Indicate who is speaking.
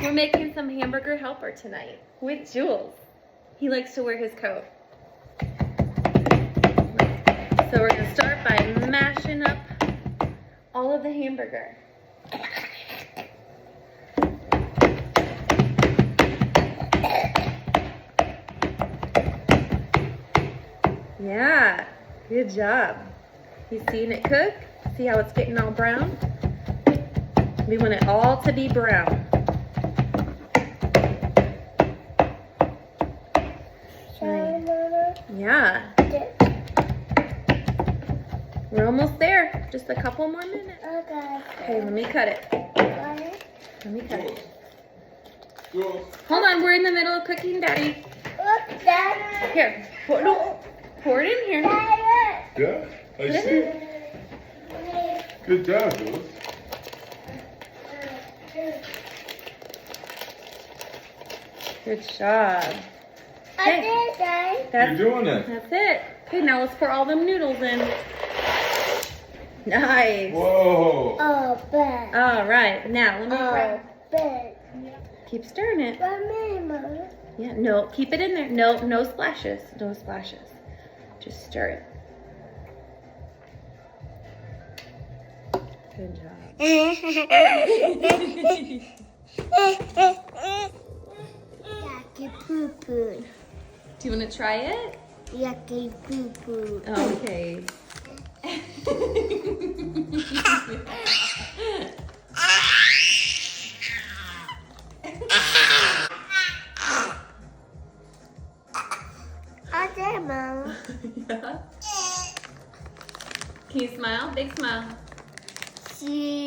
Speaker 1: We're making some hamburger helper tonight with Jules. He likes to wear his coat. So we're gonna start by mashing up all of the hamburger. Yeah, good job. You seeing it cook? See how it's getting all brown? We want it all to be brown. Yeah. We're almost there. Just a couple more minutes. Okay, let me cut it. Let me cut it. Hold on, we're in the middle of cooking, Daddy. Here, pour it in here.
Speaker 2: Yeah, I see. Good job, Jules.
Speaker 1: Good job. Okay,
Speaker 2: You're doing it.
Speaker 1: that's it. Okay, now let's pour all them noodles in. Nice.
Speaker 2: Whoa.
Speaker 1: All right, now let me keep stirring it. Yeah, no, keep it in there. No, no splashes. No splashes. Just stir it. Good job.
Speaker 3: Yucky poo poo.
Speaker 1: Do you want to try it?
Speaker 3: Yucky poo poo.
Speaker 1: Okay.
Speaker 3: Okay, Mom.
Speaker 1: Yeah. Can you smile? Big smile.
Speaker 3: See.